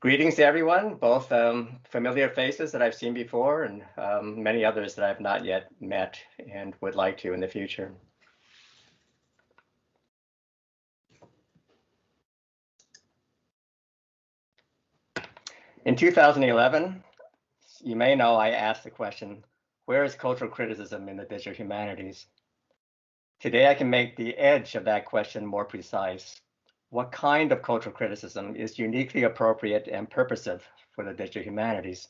Greetings to everyone, both familiar faces that I've seen before and many others that I've not yet met and would like to in the future. In 2011, you may know I asked the question, where is cultural criticism in the digital humanities? Today, I can make the edge of that question more precise. What kind of cultural criticism is uniquely appropriate and purposive for the digital humanities?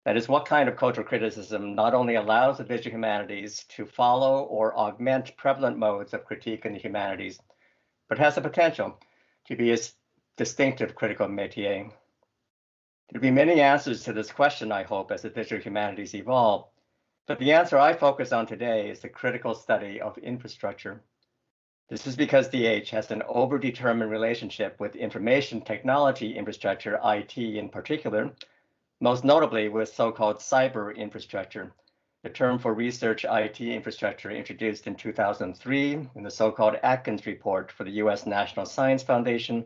That is, what kind of cultural criticism not only allows the digital humanities to follow or augment prevalent modes of critique in the humanities, but has the potential to be a distinctive critical métier. There'll be many answers to this question, I hope, as the digital humanities evolve, but the answer I focus on today is the critical study of infrastructure. This is because DH has an overdetermined relationship with information technology infrastructure, IT in particular, most notably with so-called cyber infrastructure, the term for research IT infrastructure introduced in 2003 in the so-called Atkins report for the US National Science Foundation,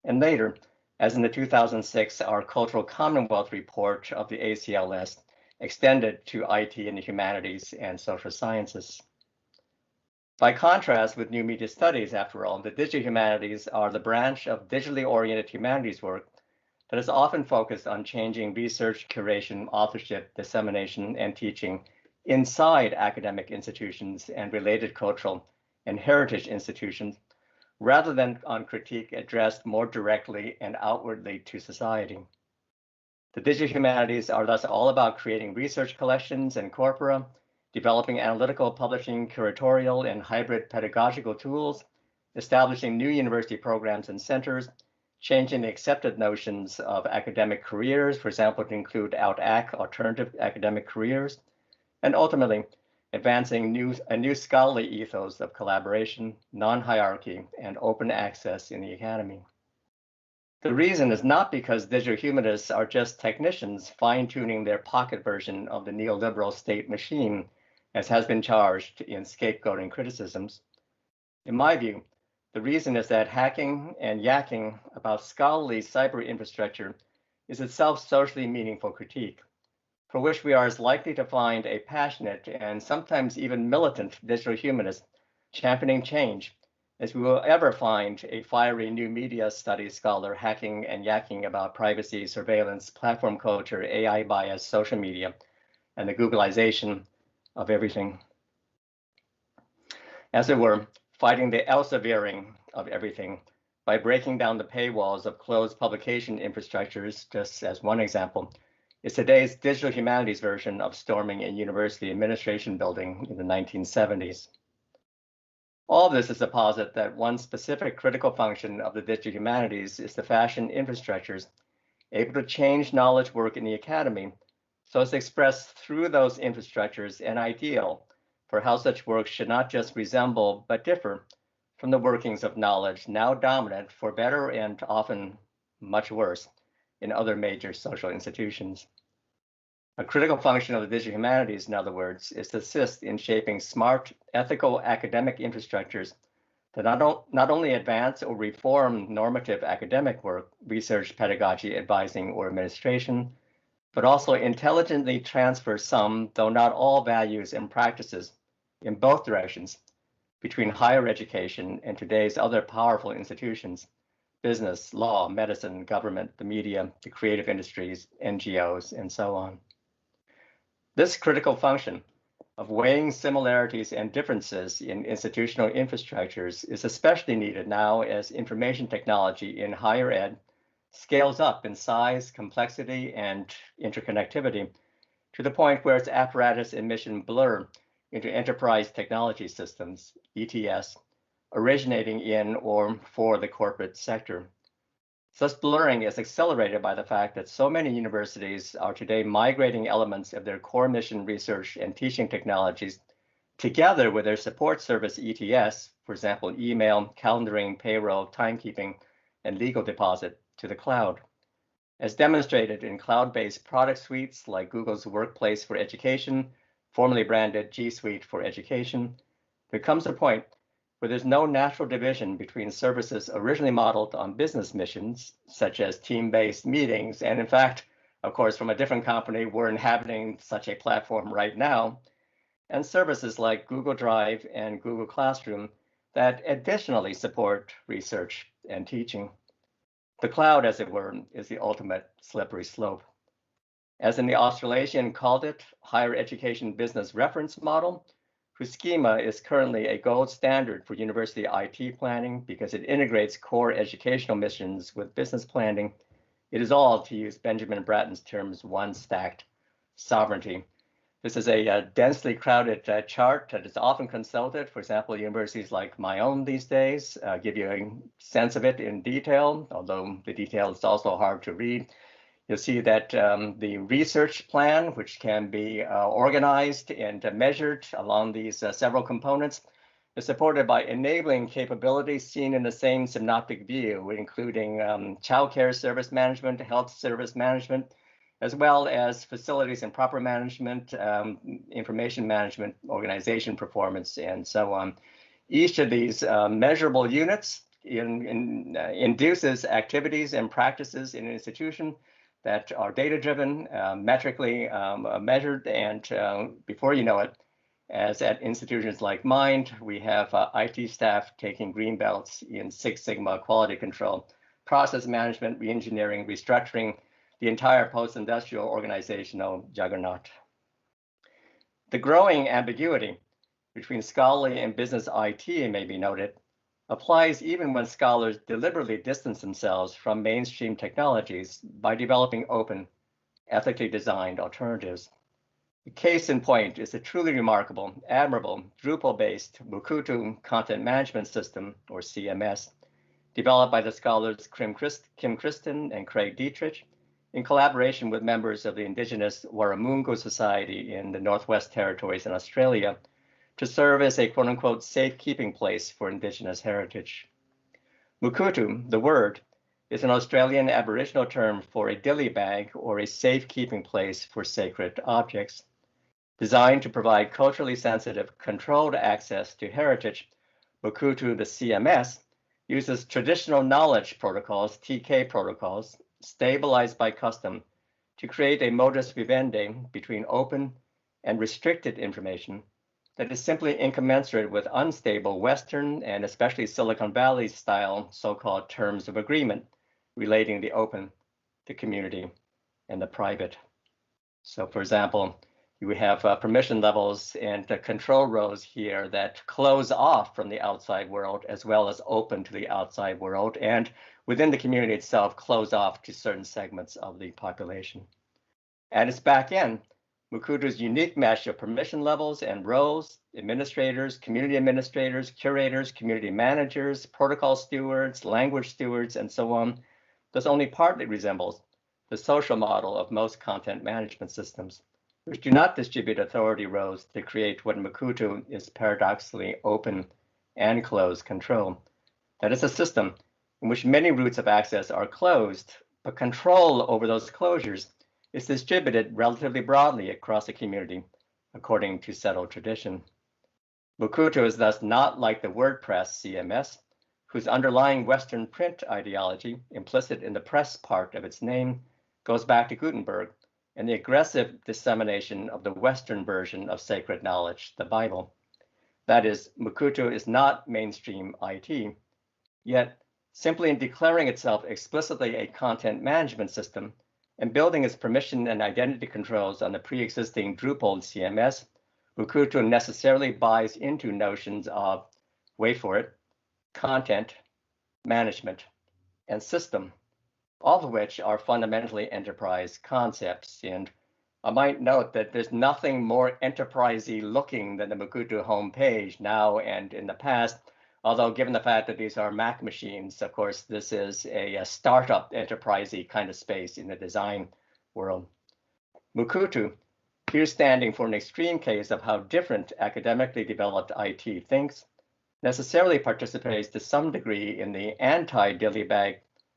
and later, as in the 2006 Our Cultural Commonwealth report of the ACLS, extended to IT in the humanities and social sciences. By contrast with new media studies, after all, the digital humanities are the branch of digitally oriented humanities work that is often focused on changing research, curation, authorship, dissemination, and teaching inside academic institutions and related cultural and heritage institutions, rather than on critique addressed more directly and outwardly to society. The digital humanities are thus all about creating research collections and corpora, developing analytical, publishing, curatorial, and hybrid pedagogical tools, establishing new university programs and centers, changing the accepted notions of academic careers, for example, to include out-ac, alternative academic careers, and ultimately advancing a new scholarly ethos of collaboration, non-hierarchy, and open access in the academy. The reason is not because digital humanists are just technicians fine-tuning their pocket version of the neoliberal state machine, as has been charged in scapegoating criticisms. In my view, the reason is that hacking and yakking about scholarly cyber infrastructure is itself socially meaningful critique, for which we are as likely to find a passionate and sometimes even militant digital humanist championing change as we will ever find a fiery new media studies scholar hacking and yakking about privacy, surveillance, platform culture, AI bias, social media, and the Googleization of everything. As it were, fighting the Elsevering of everything by breaking down the paywalls of closed publication infrastructures, just as one example, is today's digital humanities version of storming a university administration building in the 1970s. All of this is to posit that one specific critical function of the digital humanities is to fashion infrastructures able to change knowledge work in the academy so as to express through those infrastructures an ideal for how such work should not just resemble but differ from the workings of knowledge now dominant, for better and often much worse, in other major social institutions. A critical function of the digital humanities, in other words, is to assist in shaping smart, ethical academic infrastructures that not only advance or reform normative academic work, research, pedagogy, advising, or administration, but also intelligently transfer some, though not all, values and practices in both directions between higher education and today's other powerful institutions, business, law, medicine, government, the media, the creative industries, NGOs, and so on. This critical function of weighing similarities and differences in institutional infrastructures is especially needed now as information technology in higher ed scales up in size, complexity, and interconnectivity to the point where its apparatus and mission blur into enterprise technology systems, ETS, originating in or for the corporate sector. Such blurring is accelerated by the fact that so many universities are today migrating elements of their core mission research and teaching technologies together with their support service ETS, for example, email, calendaring, payroll, timekeeping, and legal deposit, to the cloud. As demonstrated in cloud-based product suites like Google's Workplace for Education, formerly branded G Suite for Education, there comes a point where there's no natural division between services originally modeled on business missions, such as team-based meetings. And in fact, of course, from a different company, we're inhabiting such a platform right now, and services like Google Drive and Google Classroom that additionally support research and teaching. The cloud, as it were, is the ultimate slippery slope. As in the Australasian called it, higher education business reference model, whose schema is currently a gold standard for university IT planning because it integrates core educational missions with business planning. It is all, to use Benjamin Bratton's terms, one-stacked sovereignty. This is a densely crowded chart that is often consulted. For example, universities like my own these days give you a sense of it in detail, although the detail is also hard to read. You'll see that the research plan, which can be organized and measured along these several components, is supported by enabling capabilities seen in the same synoptic view, including childcare service management, health service management, as well as facilities and proper management, information management, organization performance, and so on. Each of these measurable units induces activities and practices in an institution that are data-driven, metrically measured, and before you know it, as at institutions like mine, we have IT staff taking green belts in Six Sigma quality control, process management, reengineering, restructuring, the entire post-industrial organizational juggernaut. The growing ambiguity between scholarly and business IT, may be noted, applies even when scholars deliberately distance themselves from mainstream technologies by developing open, ethically designed alternatives. The case in point is the truly remarkable, admirable, Drupal-based Mukurtu content management system, or CMS, developed by the scholars Kim Christen and Craig Dietrich in collaboration with members of the indigenous Warramungu Society in the Northwest Territories in Australia to serve as a quote-unquote safekeeping place for indigenous heritage. Mukurtu, the word, is an Australian Aboriginal term for a dilly bag or a safekeeping place for sacred objects. Designed to provide culturally sensitive, controlled access to heritage, Mukurtu, the CMS, uses traditional knowledge protocols, TK protocols, stabilized by custom, to create a modus vivendi between open and restricted information that is simply incommensurate with unstable Western and especially Silicon Valley style so-called terms of agreement relating the open, the community, and the private. So for example, we have permission levels and control rows here that close off from the outside world as well as open to the outside world, and within the community itself close off to certain segments of the population. At its back end, Mukurtu's unique mesh of permission levels and roles, administrators, curators, community managers, protocol stewards, language stewards, and so on, thus only partly resembles the social model of most content management systems, which do not distribute authority roles to create what Mukurtu is paradoxically open and closed control. That is a system in which many routes of access are closed, but control over those closures is distributed relatively broadly across the community, according to settled tradition. Mukurtu is thus not like the WordPress CMS, whose underlying Western print ideology, implicit in the press part of its name, goes back to Gutenberg and the aggressive dissemination of the Western version of sacred knowledge, the Bible. That is, Mukurtu is not mainstream IT, yet simply in declaring itself explicitly a content management system and building its permission and identity controls on the pre-existing Drupal CMS, Mukurtu necessarily buys into notions of, wait for it, content, management, and system, all of which are fundamentally enterprise concepts. And I might note that there's nothing more enterprisey looking than the Mukurtu homepage now and in the past, although given the fact that these are Mac machines, of course, this is a startup enterprisey kind of space in the design world. Mukurtu, here standing for an extreme case of how different academically developed IT thinks, necessarily participates to some degree in the anti-dillybag,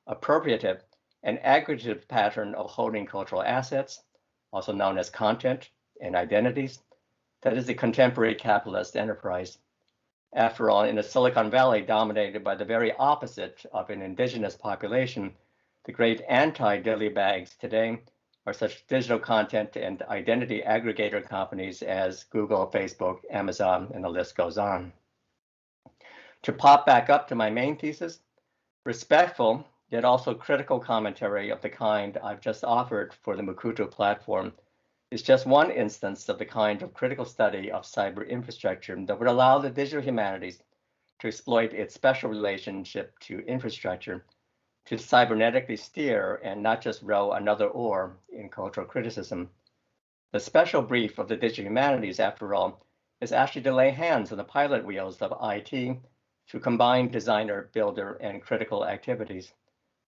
appropriative, and aggregative pattern of holding cultural assets, also known as content and identities, that is the contemporary capitalist enterprise. After all, in a Silicon Valley dominated by the very opposite of an indigenous population, the great anti-dilly bags today are such digital content and identity aggregator companies as Google, Facebook, Amazon, and the list goes on. To pop back up to my main thesis, respectful yet also critical commentary of the kind I've just offered for the Mukurtu platform is just one instance of the kind of critical study of cyber infrastructure that would allow the digital humanities to exploit its special relationship to infrastructure to cybernetically steer and not just row another oar in cultural criticism. The special brief of the digital humanities, after all, is actually to lay hands on the pilot wheels of IT to combine designer, builder, and critical activities.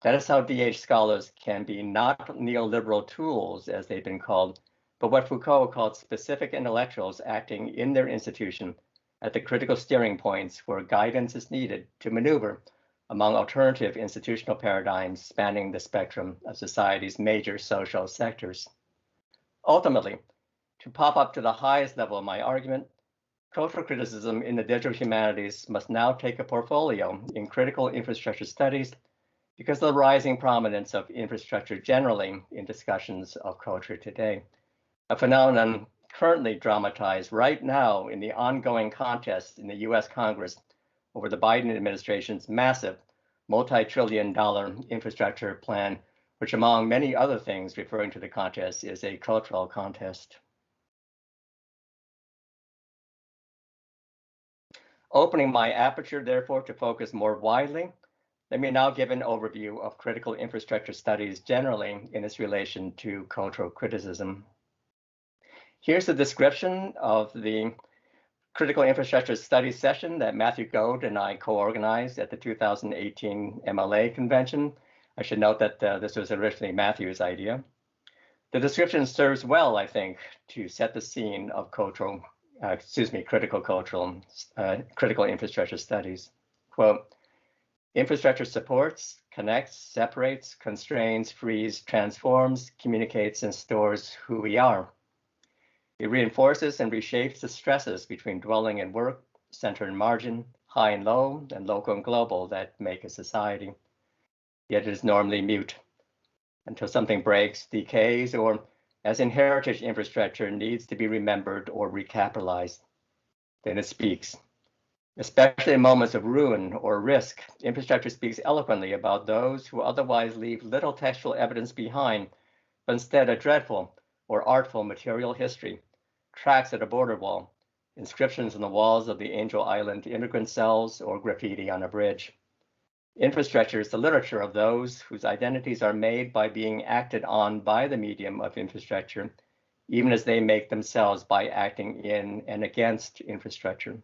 That is how DH scholars can be not neoliberal tools, as they've been called, but what Foucault called specific intellectuals acting in their institution at the critical steering points where guidance is needed to maneuver among alternative institutional paradigms spanning the spectrum of society's major social sectors. Ultimately, to pop up to the highest level of my argument, cultural criticism in the digital humanities must now take a portfolio in critical infrastructure studies because of the rising prominence of infrastructure generally in discussions of culture today, a phenomenon currently dramatized right now in the ongoing contest in the US Congress over the Biden administration's massive multi-trillion-dollar infrastructure plan, which among many other things referring to the contest is a cultural contest. Opening my aperture, therefore, to focus more widely, let me now give an overview of critical infrastructure studies generally in its relation to cultural criticism. Here's a description of the critical infrastructure studies session that Matthew Gold and I co-organized at the 2018 MLA convention. I should note that this was originally Matthew's idea. The description serves well, I think, to set the scene of critical infrastructure studies. Quote, infrastructure supports, connects, separates, constrains, frees, transforms, communicates, and stores who we are. It reinforces and reshapes the stresses between dwelling and work, center and margin, high and low, and local and global that make a society. Yet it is normally mute until something breaks, decays, or as in heritage infrastructure needs to be remembered or recapitalized. Then it speaks. Especially in moments of ruin or risk, infrastructure speaks eloquently about those who otherwise leave little textual evidence behind, but instead a dreadful or artful material history, tracks at a border wall, inscriptions on the walls of the Angel Island immigrant cells, or graffiti on a bridge. Infrastructure is the literature of those whose identities are made by being acted on by the medium of infrastructure, even as they make themselves by acting in and against infrastructure.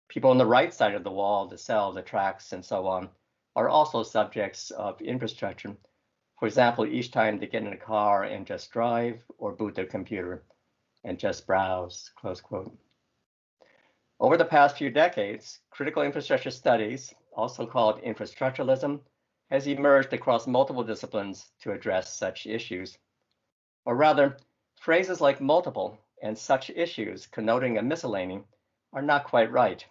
People on the right side of the wall, the cell, the tracks, and so on, are also subjects of infrastructure. For example, each time they get in a car and just drive, or boot their computer and just browse, close quote. Over the past few decades, critical infrastructure studies, also called infrastructuralism, has emerged across multiple disciplines to address such issues. Or rather, phrases like multiple and such issues connoting a miscellany are not quite right.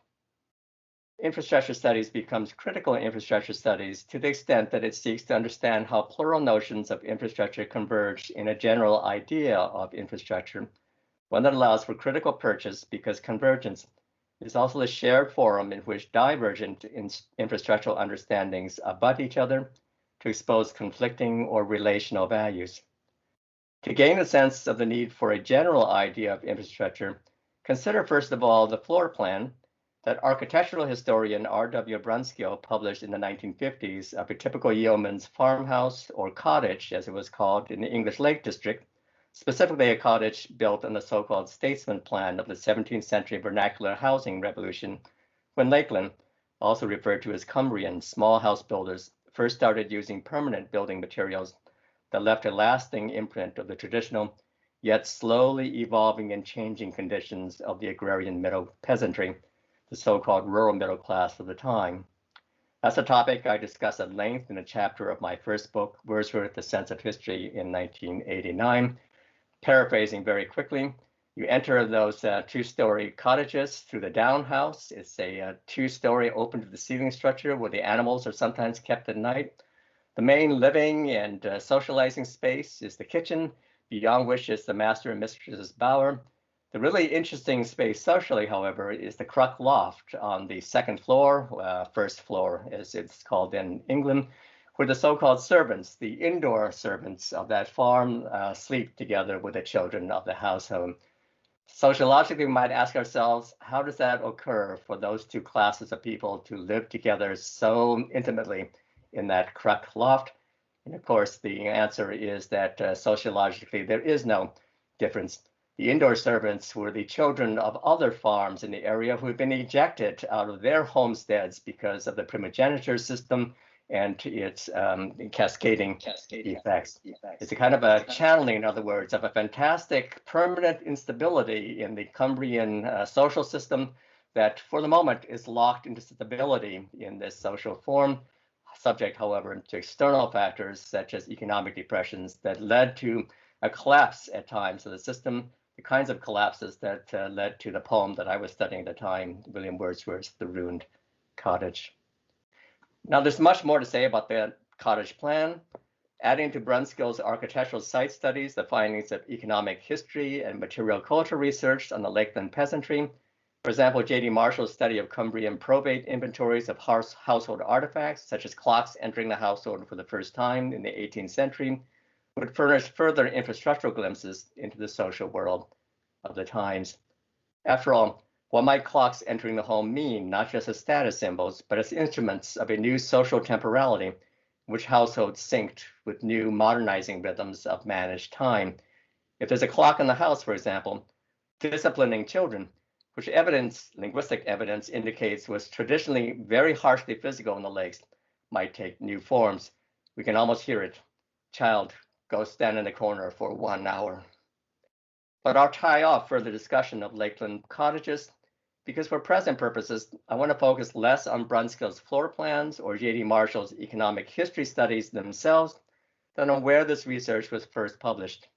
Infrastructure studies becomes critical infrastructure studies to the extent that it seeks to understand how plural notions of infrastructure converge in a general idea of infrastructure, one that allows for critical purchase because convergence is also a shared forum in which divergent infrastructural understandings abut each other to expose conflicting or relational values. To gain a sense of the need for a general idea of infrastructure, consider first of all the floor plan that architectural historian R.W. Brunskill published in the 1950s of a typical yeoman's farmhouse or cottage, as it was called in the English Lake District, specifically a cottage built on the so-called statesman plan of the 17th century vernacular housing revolution, when Lakeland, also referred to as Cumbrian small house builders, first started using permanent building materials that left a lasting imprint of the traditional, yet slowly evolving and changing conditions of the agrarian middle peasantry, the so-called rural middle class of the time. That's a topic I discuss at length in a chapter of my first book, Wordsworth, The Sense of History, in 1989. Paraphrasing very quickly, You enter those two-story cottages through the down house. It's a two-story open to the ceiling structure where the animals are sometimes kept at night. The main living and socializing space is the kitchen, beyond which is the master and mistress's bower. The really interesting space socially, however, is the Cruck Loft on the second floor, first floor as it's called in England, where the so-called servants, the indoor servants of that farm, sleep together with the children of the household. Sociologically, we might ask ourselves, how does that occur for those two classes of people to live together so intimately in that Cruck Loft? And of course, the answer is that sociologically, there is no difference. The indoor servants were the children of other farms in the area who had been ejected out of their homesteads because of the primogeniture system and its cascading effects. It's a kind of a channeling, in other words, of a fantastic permanent instability in the Cumbrian social system that for the moment is locked into stability in this social form, subject, however, to external factors such as economic depressions that led to a collapse at times of the system, the kinds of collapses that led to the poem that I was studying at the time, William Wordsworth's The Ruined Cottage. Now, there's much more to say about the cottage plan. Adding to Brunskill's architectural site studies, the findings of economic history and material culture research on the Lakeland peasantry. For example, J.D. Marshall's study of Cumbrian probate inventories of household artifacts, such as clocks entering the household for the first time in the 18th century, would furnish further infrastructural glimpses into the social world of the times. After all, what might clocks entering the home mean, not just as status symbols, but as instruments of a new social temporality, in which households synced with new modernizing rhythms of managed time? If there's a clock in the house, for example, disciplining children, which linguistic evidence indicates was traditionally very harshly physical in the Lakes, might take new forms. We can almost hear it. Child, go stand in the corner for 1 hour. But I'll tie off further discussion of Lakeland cottages, because for present purposes, I want to focus less on Brunskill's floor plans or J.D. Marshall's economic history studies themselves than on where this research was first published.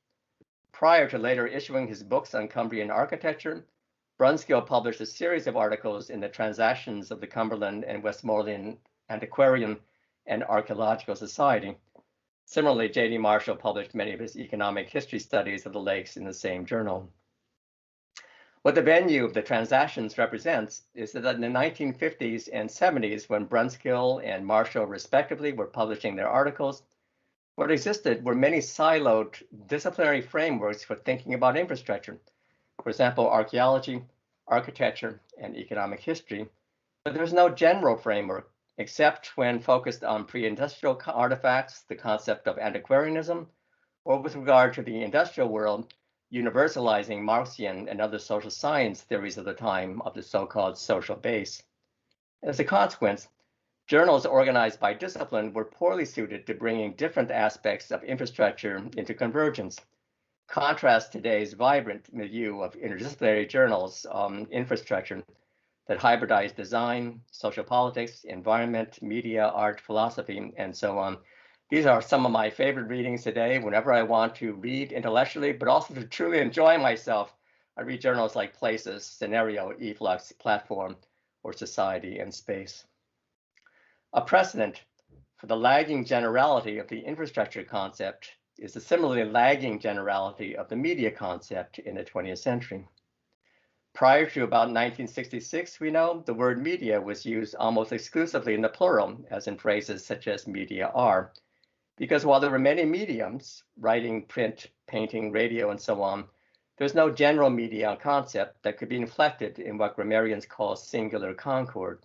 Prior to later issuing his books on Cumbrian architecture, Brunskill published a series of articles in the Transactions of the Cumberland and Westmoreland Antiquarian and Archaeological Society. Similarly, J.D. Marshall published many of his economic history studies of the lakes in the same journal. What the venue of the Transactions represents is that in the 1950s and 70s, when Brunskill and Marshall respectively were publishing their articles, what existed were many siloed disciplinary frameworks for thinking about infrastructure. For example, archaeology, architecture, and economic history. But there was no general framework, except when focused on pre-industrial artifacts, the concept of antiquarianism, or with regard to the industrial world, universalizing Marxian and other social science theories of the time of the so-called social base. As a consequence, journals organized by discipline were poorly suited to bringing different aspects of infrastructure into convergence. Contrast today's vibrant milieu of interdisciplinary journals on infrastructure that hybridize design, social politics, environment, media, art, philosophy, and so on. These are some of my favorite readings today. Whenever I want to read intellectually, but also to truly enjoy myself, I read journals like Places, Scenario, Efflux, Platform, or Society and Space. A precedent for the lagging generality of the infrastructure concept is the similarly lagging generality of the media concept in the 20th century. Prior to about 1966, we know the word media was used almost exclusively in the plural, as in phrases such as media are. Because while there were many mediums, writing, print, painting, radio, and so on, there's no general media concept that could be inflected in what grammarians call singular concord.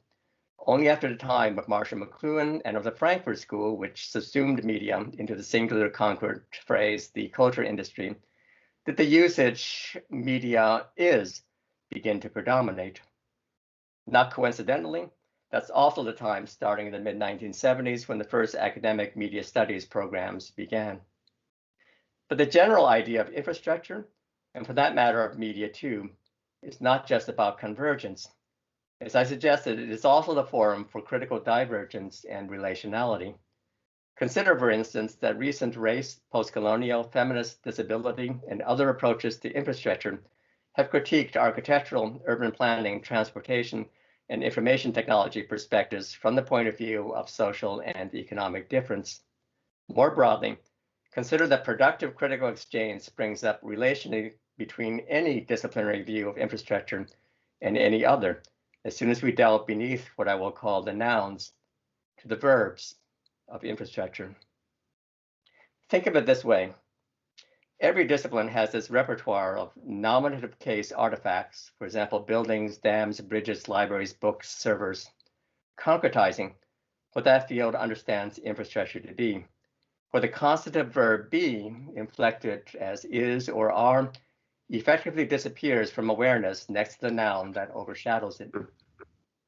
Only after the time of Marshall McLuhan and of the Frankfurt School, which subsumed media into the singular concord phrase, the culture industry, did the usage media is begin to predominate. Not coincidentally, that's also the time starting in the mid-1970s when the first academic media studies programs began. But the general idea of infrastructure, and for that matter of media too, is not just about convergence. As I suggested, it is also the forum for critical divergence and relationality. Consider, for instance, that recent race, post-colonial, feminist, disability, and other approaches to infrastructure have critiqued architectural, urban planning, transportation, and information technology perspectives from the point of view of social and economic difference. More broadly, consider that productive critical exchange springs up relationally between any disciplinary view of infrastructure and any other, as soon as we delve beneath what I will call the nouns to the verbs of infrastructure. Think of it this way. Every discipline has this repertoire of nominative case artifacts, for example, buildings, dams, bridges, libraries, books, servers, concretizing what that field understands infrastructure to be. Where the constitutive verb be, inflected as is or are, effectively disappears from awareness next to the noun that overshadows it.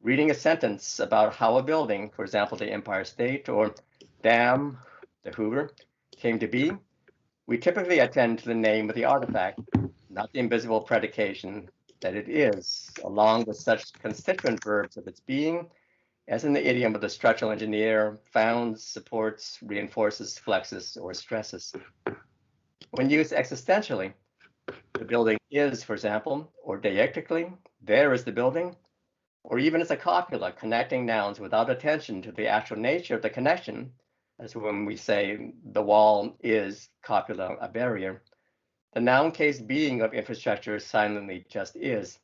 Reading a sentence about how a building, for example, the Empire State or dam, the Hoover, came to be, we typically attend to the name of the artifact, not the invisible predication that it is, along with such constituent verbs of its being, as in the idiom of the structural engineer, founds, supports, reinforces, flexes, or stresses. When used existentially, the building is, for example, or deictically, there is the building, or even as a copula, connecting nouns without attention to the actual nature of the connection, as when we say the wall is copula, a barrier. The noun case being of infrastructure silently just is,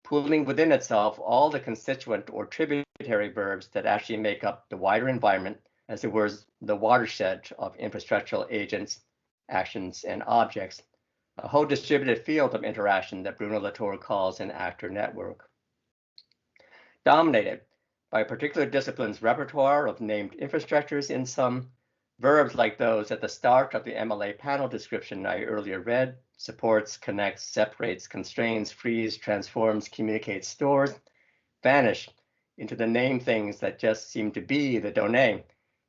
pooling within itself all the constituent or tributary verbs that actually make up the wider environment, as it were the watershed of infrastructural agents, actions, and objects, a whole distributed field of interaction that Bruno Latour calls an actor network. Dominated by a particular discipline's repertoire of named infrastructures in some verbs like those at the start of the MLA panel description I earlier read, supports, connects, separates, constrains, frees, transforms, communicates, stores, vanish into the named things that just seem to be the données,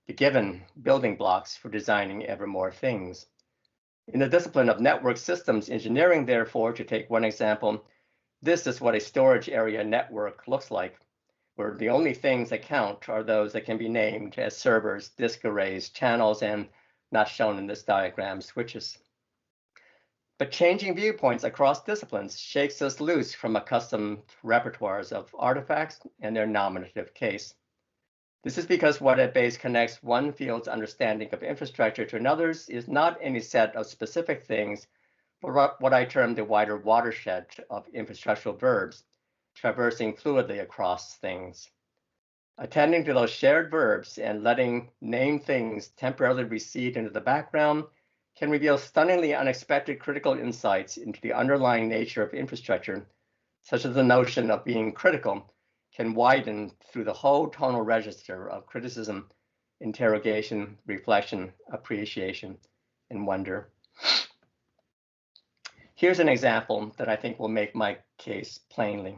the given building blocks for designing ever more things. In the discipline of network systems engineering, therefore, to take one example, this is what a storage area network looks like, where the only things that count are those that can be named as servers, disk arrays, channels, and, not shown in this diagram, switches. But changing viewpoints across disciplines shakes us loose from accustomed repertoires of artifacts and their nominative case. This is because what at base connects one field's understanding of infrastructure to another's is not any set of specific things, but what I term the wider watershed of infrastructural verbs, traversing fluidly across things. Attending to those shared verbs and letting named things temporarily recede into the background can reveal stunningly unexpected critical insights into the underlying nature of infrastructure, such as the notion of being critical can widen through the whole tonal register of criticism, interrogation, reflection, appreciation, and wonder. Here's an example that I think will make my case plainly.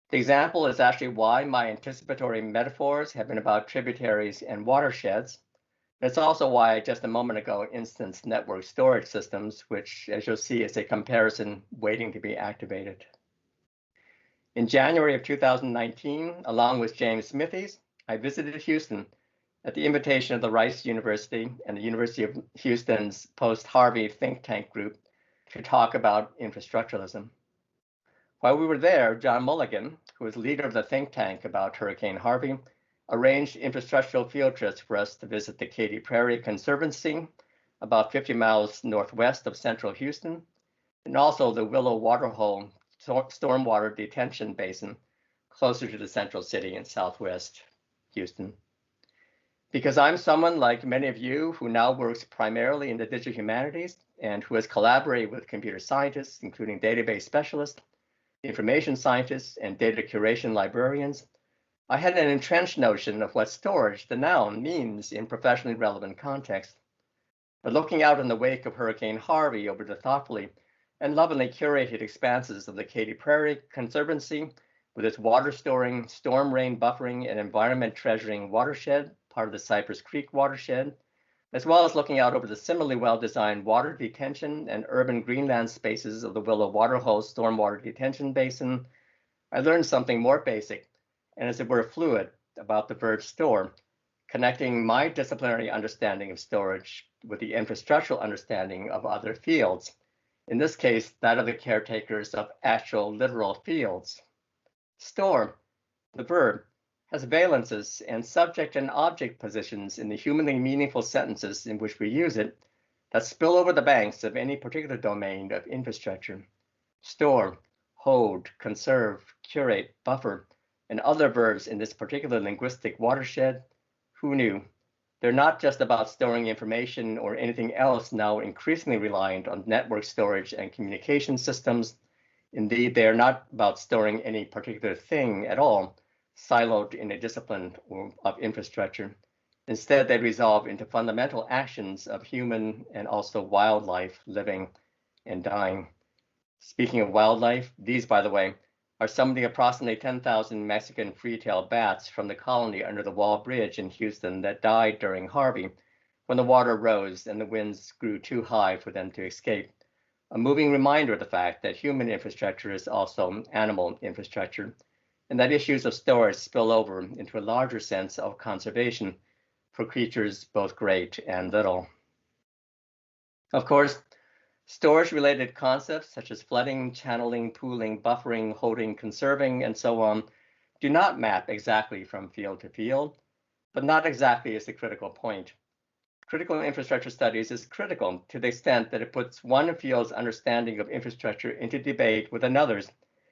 The example is actually why my anticipatory metaphors have been about tributaries and watersheds. It's also why I just a moment ago instanced network storage systems, which, as you'll see, is a comparison waiting to be activated. In January of 2019, along with James Smithies, I visited Houston at the invitation of the Rice University and the University of Houston's post-Harvey think tank group to talk about infrastructuralism. While we were there, John Mulligan, who was leader of the think tank about Hurricane Harvey, arranged infrastructural field trips for us to visit the Katy Prairie Conservancy, about 50 miles northwest of central Houston, and also the Willow Waterhole stormwater detention basin, closer to the central city in southwest Houston. Because I'm someone like many of you who now works primarily in the digital humanities and who has collaborated with computer scientists, including database specialists, information scientists, and data curation librarians, I had an entrenched notion of what storage, the noun, means in professionally relevant context. But looking out in the wake of Hurricane Harvey over the thoughtfully and lovingly curated expanses of the Katy Prairie Conservancy, with its water storing, storm rain buffering, and environment treasuring watershed, part of the Cypress Creek watershed, as well as looking out over the similarly well-designed water detention and urban greenland spaces of the Willow Waterhole stormwater detention basin, I learned something more basic, and as it were fluid, about the verb store, connecting my disciplinary understanding of storage with the infrastructural understanding of other fields, in this case, that of the caretakers of actual literal fields. Store, the verb, has valences and subject and object positions in the humanly meaningful sentences in which we use it that spill over the banks of any particular domain of infrastructure. Store, hold, conserve, curate, buffer, and other verbs in this particular linguistic watershed. Who knew? They're not just about storing information or anything else now increasingly reliant on network storage and communication systems. Indeed, they are not about storing any particular thing at all, siloed in a discipline of infrastructure. Instead, they resolve into fundamental actions of human and also wildlife living and dying. Speaking of wildlife, these, by the way, are some of the approximately 10,000 Mexican free-tailed bats from the colony under the Wall Bridge in Houston that died during Harvey, when the water rose and the winds grew too high for them to escape. A moving reminder of the fact that human infrastructure is also animal infrastructure, and that issues of storage spill over into a larger sense of conservation for creatures both great and little. Of course, storage-related concepts such as flooding, channeling, pooling, buffering, holding, conserving, and so on do not map exactly from field to field, but not exactly is the critical point. Critical infrastructure studies is critical to the extent that it puts one field's understanding of infrastructure into debate with another's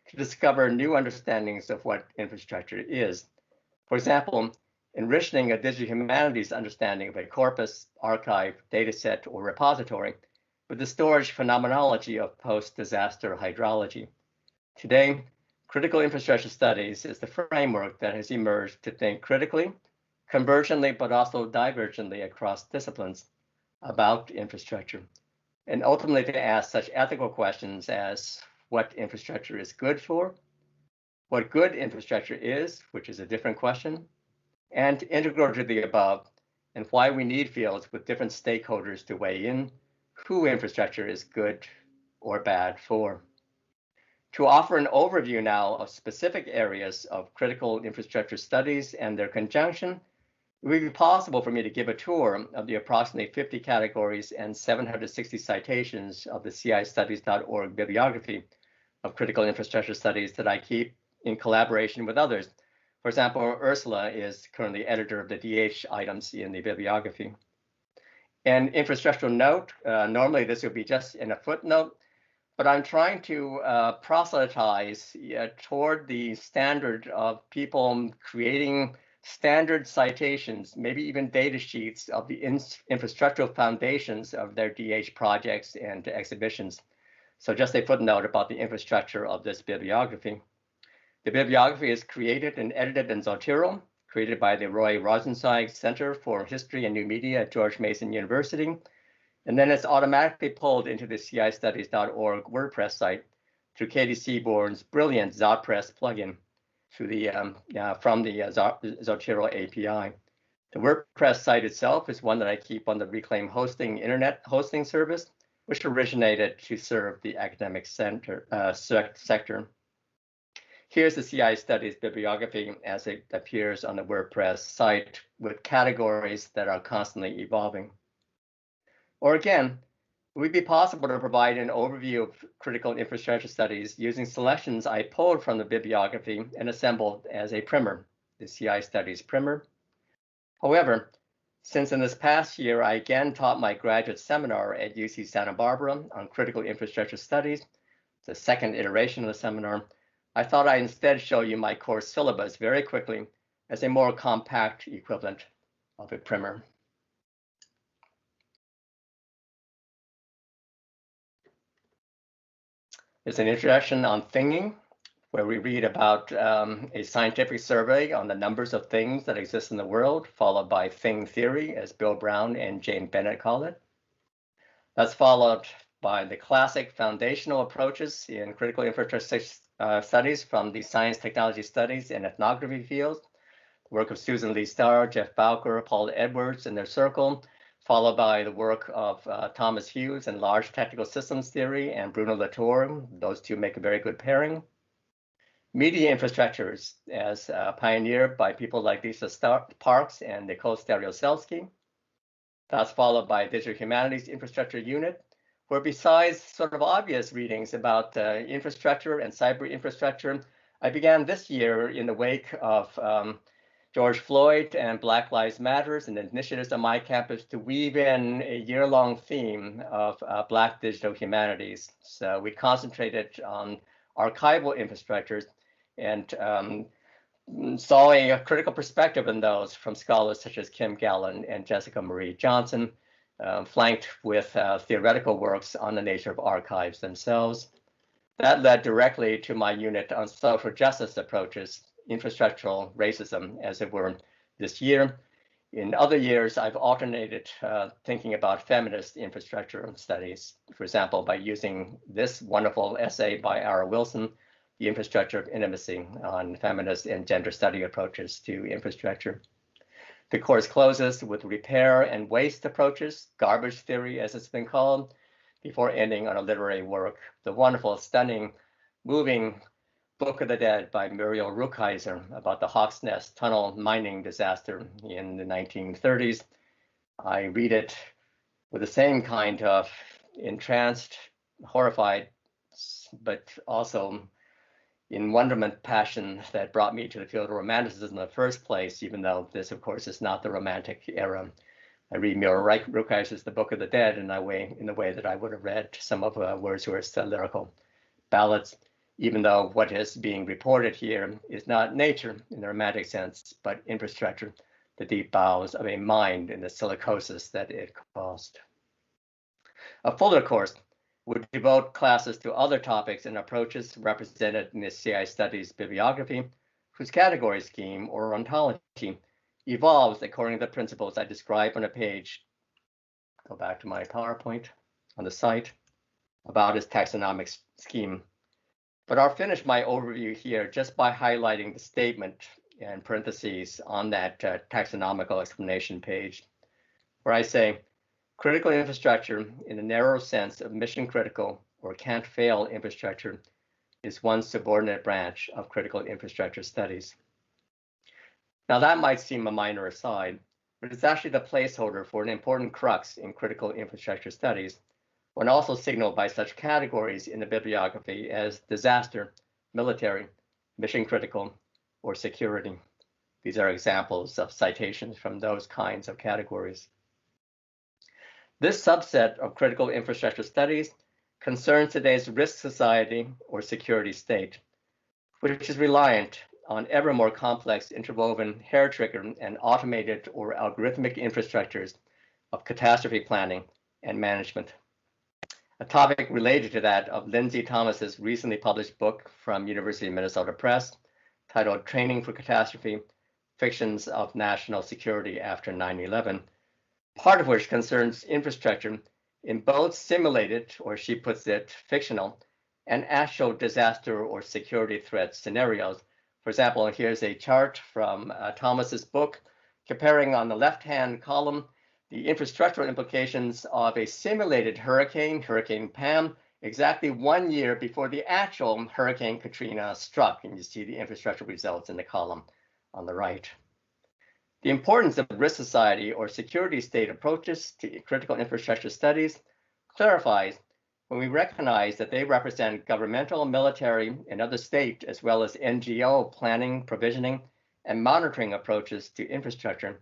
to discover new understandings of what infrastructure is. For example, enriching a digital humanities understanding of a corpus, archive, dataset, or repository with the storage phenomenology of post-disaster hydrology. Today, critical infrastructure studies is the framework that has emerged to think critically, convergently, but also divergently across disciplines about infrastructure, and ultimately to ask such ethical questions as what infrastructure is good for, what good infrastructure is, which is a different question, and integral to the above, and why we need fields with different stakeholders to weigh in, who infrastructure is good or bad for. To offer an overview now of specific areas of critical infrastructure studies and their conjunction, it would be possible for me to give a tour of the approximately 50 categories and 760 citations of the cistudies.org bibliography of critical infrastructure studies that I keep in collaboration with others. For example, Ursula is currently editor of the DH items in the bibliography. An infrastructural note, normally this would be just in a footnote, but I'm trying to proselytize toward the standard of people creating standard citations, maybe even data sheets of the infrastructural foundations of their DH projects and exhibitions. So just a footnote about the infrastructure of this bibliography. The bibliography is created and edited in Zotero, created by the Roy Rosenzweig Center for History and New Media at George Mason University, and then it's automatically pulled into the cistudies.org WordPress site through Katie Seaborn's brilliant Zotpress plugin from the Zotero API. The WordPress site itself is one that I keep on the Reclaim Hosting internet hosting service, which originated to serve the academic sector. Here's the CI Studies bibliography as it appears on the WordPress site with categories that are constantly evolving. Or again, it would be possible to provide an overview of critical infrastructure studies using selections I pulled from the bibliography and assembled as a primer, the CI Studies primer. However, since in this past year, I again taught my graduate seminar at UC Santa Barbara on critical infrastructure studies, the second iteration of the seminar, I thought I'd instead show you my course syllabus very quickly as a more compact equivalent of a primer. It's an introduction on thinking, where we read about a scientific survey on the numbers of things that exist in the world, followed by thing theory, as Bill Brown and Jane Bennett call it. That's followed by the classic foundational approaches in critical infrastructure studies from the science, technology studies, and ethnography fields. The work of Susan Lee Starr, Jeff Bowker, Paul Edwards and their circle, followed by the work of Thomas Hughes in large technical systems theory and Bruno Latour. Those two make a very good pairing. Media infrastructures, as pioneered by people like Lisa Parks and Nicole Sterioselsky. That's followed by Digital Humanities Infrastructure Unit, where besides sort of obvious readings about infrastructure and cyber infrastructure, I began this year in the wake of George Floyd and Black Lives Matters and initiatives on my campus to weave in a year-long theme of Black digital humanities. So we concentrated on archival infrastructures and saw a critical perspective in those from scholars such as Kim Gallen and Jessica Marie Johnson, flanked with theoretical works on the nature of archives themselves. That led directly to my unit on social justice approaches, infrastructural racism, as it were, this year. In other years, I've alternated thinking about feminist infrastructure studies, for example, by using this wonderful essay by Ara Wilson, The Infrastructure of Intimacy, on feminist and gender study approaches to infrastructure. The course closes with repair and waste approaches, garbage theory as it's been called, before ending on a literary work, the wonderful, stunning, moving Book of the Dead by Muriel Rukeyser about the Hawks Nest tunnel mining disaster in the 1930s. I read it with the same kind of entranced, horrified, but also in wonderment, passion that brought me to the field of Romanticism in the first place, even though this, of course, is not the Romantic era. I read Muriel Rukeyser's The Book of the Dead in the way that I would have read some of Wordsworth's lyrical ballads, even though what is being reported here is not nature in the romantic sense, but infrastructure, the deep bowels of a mind and the silicosis that it caused. A fuller course would devote classes to other topics and approaches represented in the CI Studies bibliography, whose category scheme or ontology evolves according to the principles I describe on a page. Go back to my PowerPoint on the site about its taxonomic scheme. But I'll finish my overview here just by highlighting the statement in parentheses on that taxonomical explanation page, where I say, critical infrastructure in the narrow sense of mission critical or can't fail infrastructure is one subordinate branch of critical infrastructure studies. Now that might seem a minor aside, but it's actually the placeholder for an important crux in critical infrastructure studies, when also signaled by such categories in the bibliography as disaster, military, mission critical, or security. These are examples of citations from those kinds of categories. This subset of critical infrastructure studies concerns today's risk society or security state, which is reliant on ever more complex interwoven hair trigger and automated or algorithmic infrastructures of catastrophe planning and management. A topic related to that of Lindsay Thomas's recently published book from University of Minnesota Press, titled Training for Catastrophe, Fictions of National Security After 9/11, part of which concerns infrastructure in both simulated, or she puts it, fictional, and actual disaster or security threat scenarios. For example, here's a chart from Thomas's book comparing on the left-hand column the infrastructural implications of a simulated hurricane, Hurricane Pam, exactly 1 year before the actual Hurricane Katrina struck. And you see the infrastructure results in the column on the right. The importance of risk society or security state approaches to critical infrastructure studies clarifies when we recognize that they represent governmental, military, and other state, as well as NGO planning, provisioning, and monitoring approaches to infrastructure,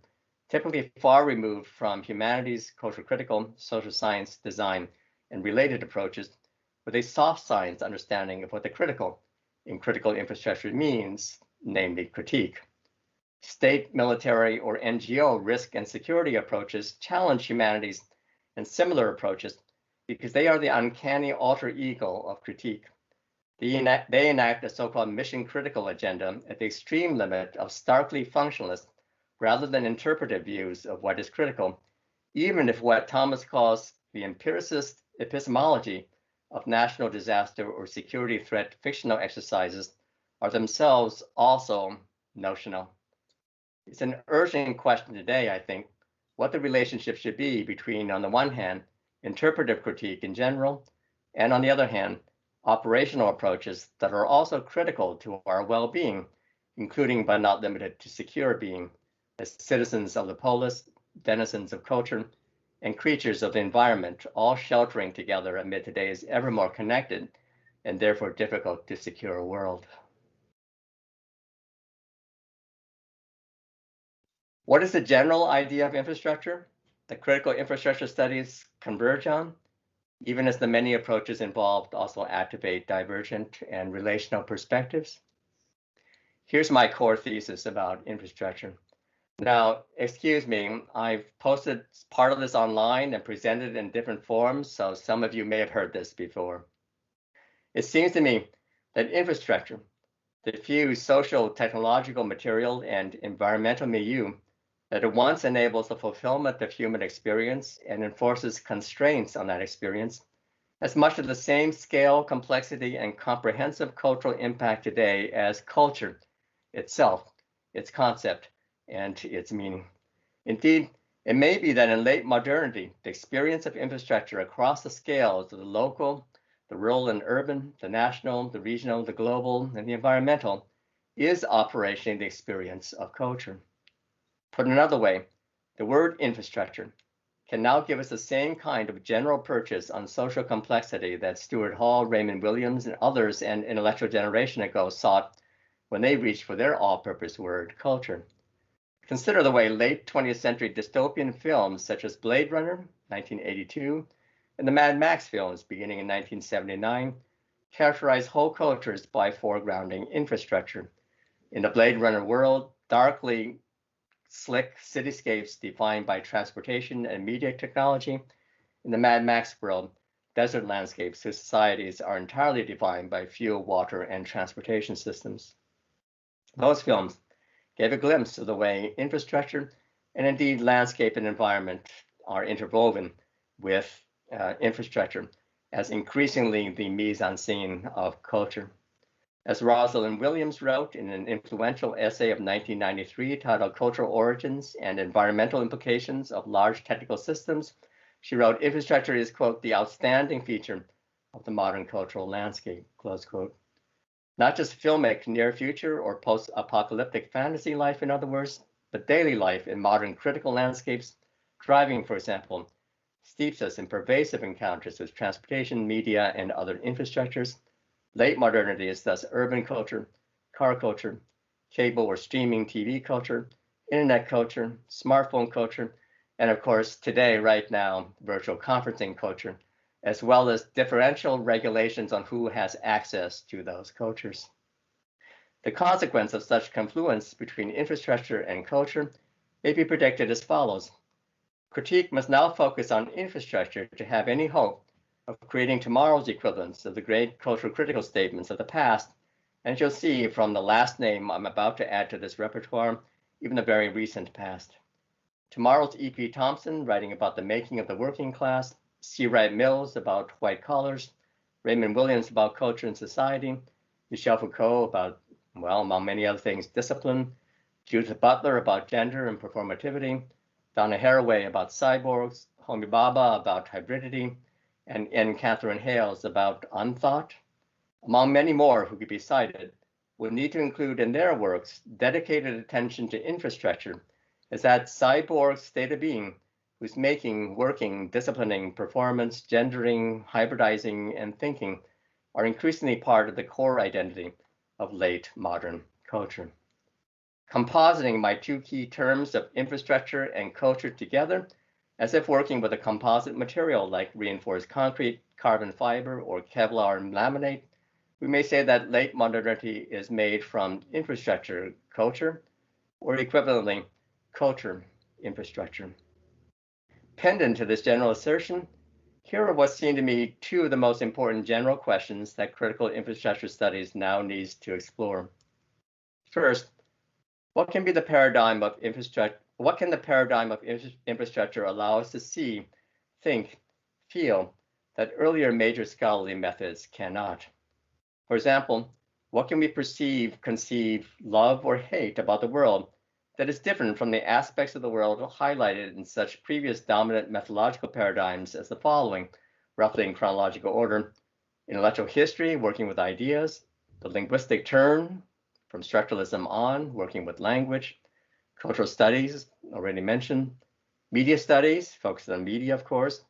typically far removed from humanities, cultural critical, social science, design, and related approaches, with a soft science understanding of what the critical in critical infrastructure means, namely critique. State, military, or NGO risk and security approaches challenge humanities and similar approaches because they are the uncanny alter ego of critique. They enact a so-called mission critical agenda at the extreme limit of starkly functionalist rather than interpretive views of what is critical, even if what Thomas calls the empiricist epistemology of national disaster or security threat fictional exercises are themselves also notional. It's an urgent question today, I think, what the relationship should be between, on the one hand, interpretive critique in general, and on the other hand, operational approaches that are also critical to our well-being, including but not limited to secure being, as citizens of the polis, denizens of culture, and creatures of the environment, all sheltering together amid today's ever more connected and therefore difficult to secure world. What is the general idea of infrastructure that critical infrastructure studies converge on, even as the many approaches involved also activate divergent and relational perspectives? Here's my core thesis about infrastructure. Now, excuse me, I've posted part of this online and presented in different forms, so some of you may have heard this before. It seems to me that infrastructure, the fused social, technological, material, and environmental milieu, that at once enables the fulfillment of human experience and enforces constraints on that experience, has much of the same scale, complexity, and comprehensive cultural impact today as culture itself, its concept, and its meaning. Indeed, it may be that in late modernity, the experience of infrastructure across the scales of the local, the rural and urban, the national, the regional, the global, and the environmental is operationally the experience of culture. Put another way, the word infrastructure can now give us the same kind of general purchase on social complexity that Stuart Hall, Raymond Williams, and others an intellectual generation ago sought when they reached for their all-purpose word, culture. Consider the way late 20th century dystopian films such as Blade Runner, 1982, and the Mad Max films beginning in 1979 characterize whole cultures by foregrounding infrastructure. In the Blade Runner world, darkly slick cityscapes defined by transportation and media technology. In the Mad Max world, desert landscapes whose societies are entirely defined by fuel, water, and transportation systems. Those films gave a glimpse of the way infrastructure and indeed landscape and environment are interwoven with infrastructure as increasingly the mise-en-scene of culture. As Rosalind Williams wrote in an influential essay of 1993 titled Cultural Origins and Environmental Implications of Large Technical Systems, she wrote, infrastructure is, quote, the outstanding feature of the modern cultural landscape, close quote. Not just filmic near future or post-apocalyptic fantasy life, in other words, but daily life in modern critical landscapes. Driving, for example, steeps us in pervasive encounters with transportation, media, and other infrastructures. Late modernity is thus urban culture, car culture, cable or streaming TV culture, internet culture, smartphone culture, and of course, today, right now, virtual conferencing culture, as well as differential regulations on who has access to those cultures. The consequence of such confluence between infrastructure and culture may be predicted as follows. Critique must now focus on infrastructure to have any hope of creating tomorrow's equivalents of the great cultural critical statements of the past, and you'll see from the last name I'm about to add to this repertoire, even the very recent past. Tomorrow's E.P. Thompson, writing about the making of the working class, C. Wright Mills about white collars, Raymond Williams about culture and society, Michel Foucault about, well, among many other things, discipline, Judith Butler about gender and performativity, Donna Haraway about cyborgs, Homi Bhabha about hybridity, and Catherine Hales about unthought, among many more who could be cited, would need to include in their works dedicated attention to infrastructure as that cyborg state of being whose making, working, disciplining, performance, gendering, hybridizing, and thinking are increasingly part of the core identity of late modern culture. Compositing my two key terms of infrastructure and culture together, as if working with a composite material like reinforced concrete, carbon fiber, or Kevlar laminate, we may say that late modernity is made from infrastructure culture, or equivalently, culture infrastructure. Pendant to this general assertion, here are what seem to me two of the most important general questions that critical infrastructure studies now needs to explore. First, what can the paradigm of infrastructure allow us to see, think, feel that earlier major scholarly methods cannot? For example, what can we perceive, conceive, love, or hate about the world that is different from the aspects of the world highlighted in such previous dominant methodological paradigms as the following, roughly in chronological order: intellectual history, working with ideas; the linguistic turn, from structuralism on, working with language; cultural studies, already mentioned; media studies, focused on media, of course,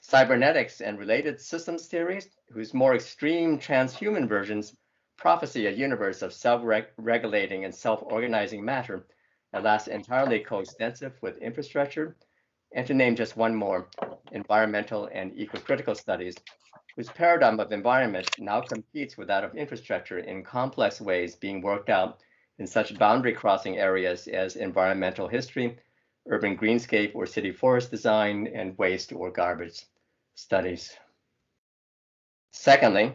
cybernetics and related systems theories, whose more extreme transhuman versions prophesy a universe of self-regulating and self-organizing matter that lasts entirely coextensive with infrastructure, and to name just one more, environmental and eco-critical studies, whose paradigm of environment now competes with that of infrastructure in complex ways being worked out in such boundary crossing areas as environmental history, urban greenscape or city forest design, and waste or garbage studies. Secondly,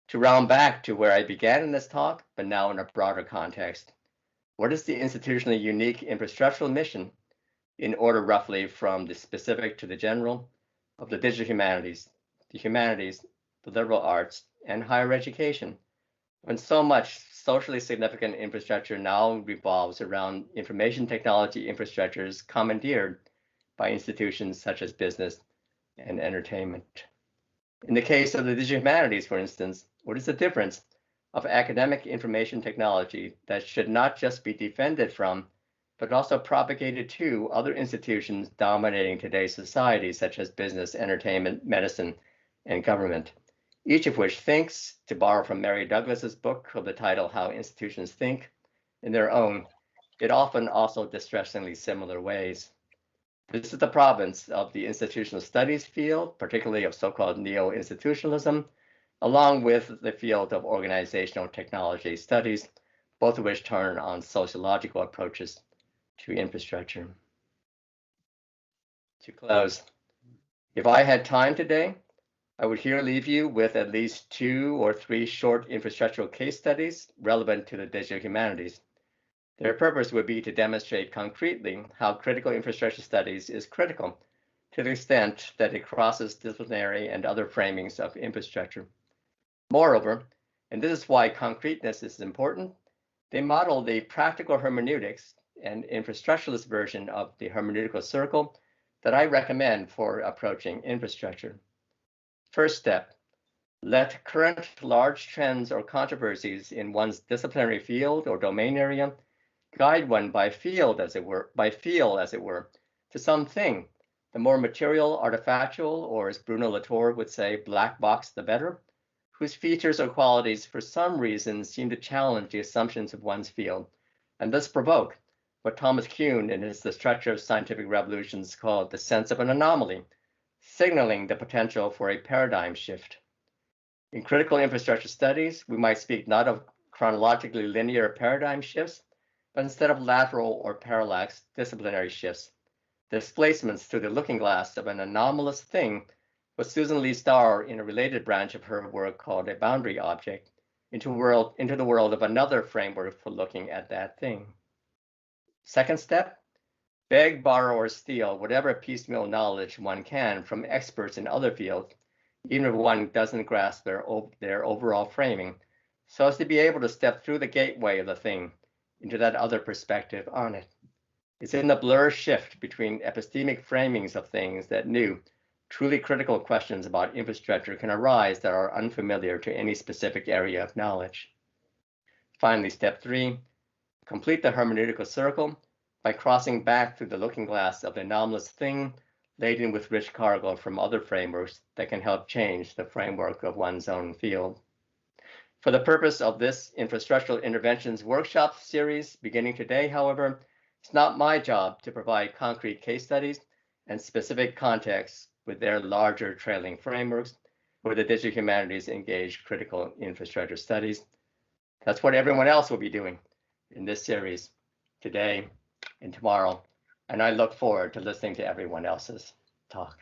to round back to where I began in this talk, but now in a broader context, what is the institutionally unique infrastructural mission, in order roughly from the specific to the general, of the digital humanities, the liberal arts, and higher education, when so much socially significant infrastructure now revolves around information technology infrastructures commandeered by institutions such as business and entertainment? In the case of the digital humanities, for instance, what is the difference of academic information technology that should not just be defended from, but also propagated to other institutions dominating today's society, such as business, entertainment, medicine, and government, each of which thinks, to borrow from Mary Douglas's book of the title How Institutions Think, in their own, yet often also distressingly similar ways. This is the province of the institutional studies field, particularly of so-called neo-institutionalism, along with the field of organizational technology studies, both of which turn on sociological approaches to infrastructure. To close, if I had time today, I would here leave you with at least 2 or 3 short infrastructural case studies relevant to the digital humanities. Their purpose would be to demonstrate concretely how critical infrastructure studies is critical to the extent that it crosses disciplinary and other framings of infrastructure. Moreover, and this is why concreteness is important, they model the practical hermeneutics and infrastructuralist version of the hermeneutical circle that I recommend for approaching infrastructure. First step, let current large trends or controversies in one's disciplinary field or domain area guide one by feel, as it were, to something, the more material, artifactual, or as Bruno Latour would say, black box the better, whose features or qualities for some reason seem to challenge the assumptions of one's field, and thus provoke what Thomas Kuhn in his The Structure of Scientific Revolutions called the sense of an anomaly, signaling the potential for a paradigm shift. In critical infrastructure studies, we might speak not of chronologically linear paradigm shifts, but instead of lateral or parallax disciplinary shifts, displacements through the looking glass of an anomalous thing, what Susan Lee Starr in a related branch of her work called a boundary object, into the world of another framework for looking at that thing. Second step, beg, borrow, or steal whatever piecemeal knowledge one can from experts in other fields, even if one doesn't grasp their overall framing, so as to be able to step through the gateway of the thing into that other perspective on it. It's in the blur shift between epistemic framings of things that new, truly critical questions about infrastructure can arise that are unfamiliar to any specific area of knowledge. Finally, step 3, complete the hermeneutical circle by crossing back through the looking glass of the anomalous thing laden with rich cargo from other frameworks that can help change the framework of one's own field. For the purpose of this infrastructural interventions workshop series beginning today, however, it's not my job to provide concrete case studies and specific contexts with their larger trailing frameworks where the digital humanities engage critical infrastructure studies. That's what everyone else will be doing in this series today and tomorrow, and I look forward to listening to everyone else's talk.